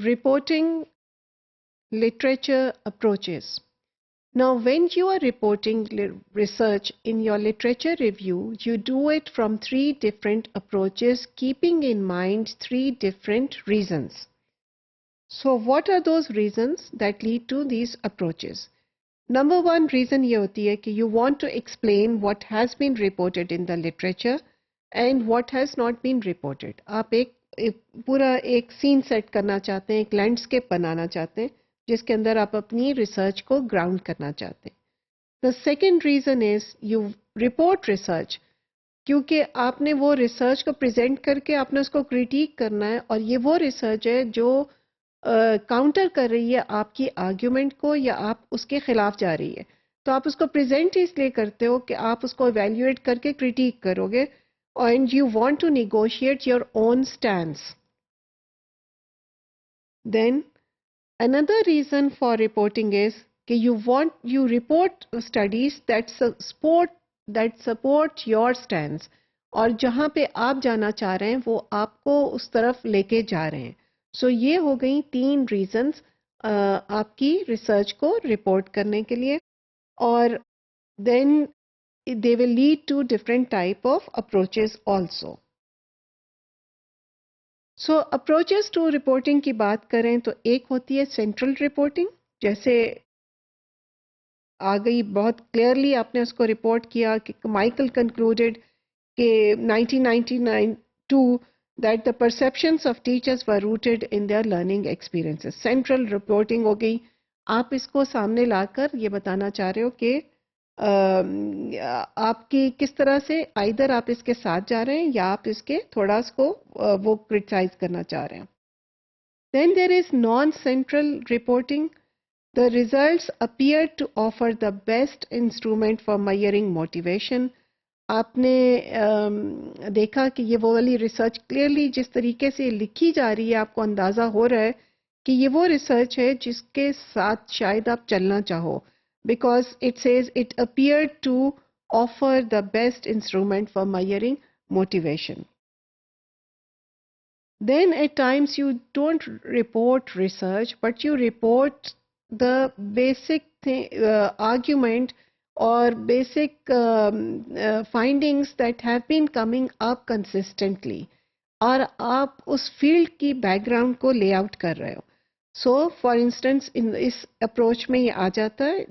Reporting literature approaches. Now, when you are reporting research in your literature review, you do it from 3 different approaches, keeping in mind 3 different reasons. So, what are those reasons that lead to these approaches? Number 1 reason ये होती है कि you want to explain what has been reported in the literature and what has not been reported. आप एक पूरा एक scene set करना चाहते हैं, एक लैंडस्केप बनाना चाहते हैं जिसके अंदर आप अपनी रिसर्च को ग्राउंड करना चाहते हैं. The second reason is you report research, क्योंकि आपने वो रिसर्च को प्रेजेंट करके आपने उसको क्रिटिक करना है और ये वो रिसर्च है जो काउंटर कर रही है आपकी आर्ग्यूमेंट को या आप उसके खिलाफ जा रही है. तो आप उसको प्रेजेंट इसलिए करते हो कि आप उसको इवेल्युएट करके क्रिटिक करोगे and you want to negotiate your own stance. Then another reason for reporting is that you report studies that support your stance, और जहाँ पे आप जाना चाह रहे हैं वो आपको उस तरफ लेके जा रहे हैं. So ये हो गई 3 reasons आपकी रिसर्च को रिपोर्ट करने के लिए. और then they will lead to different type of approaches also. So approaches to reporting की बात करें तो एक होती है central reporting, जैसे आ गई बहुत clearly आपने उसको report किया कि Michael concluded कि 1992 that the perceptions of teachers were rooted in their learning experiences. Central reporting हो गई. आप इसको सामने लाकर ये बताना चाह रहे हो कि आपकी किस तरह से आइदर आप इसके साथ जा रहे हैं या आप इसके थोड़ा इसको वो क्रिटिसाइज करना चाह रहे हैं. Then there is non-central reporting. The results appear to offer the best instrument for measuring motivation. आपने देखा कि ये वो वाली रिसर्च क्लियरली जिस तरीके से लिखी जा रही है आपको अंदाज़ा हो रहा है कि ये वो रिसर्च है जिसके साथ शायद आप चलना चाहो, because it says it appeared to offer the best instrument for measuring motivation. Then at times you don't report research, but you report the basic argument or basic findings that have been coming up consistently. और आप उस field की background को layout कर रहे हो. So for instance इस approach में ये आ जाता है.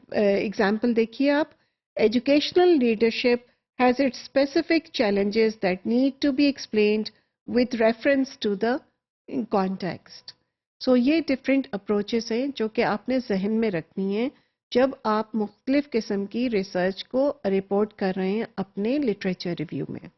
एग्जाम्पल देखिए आप, educational leadership has its specific challenges that need to be explained with reference to the context. So ये डिफरेंट अप्रोचेस हैं जो कि आपने जहन में रखनी है जब आप मुख्तलिफ किस्म की रिसर्च को रिपोर्ट कर रहे हैं अपने लिटरेचर रिव्यू में.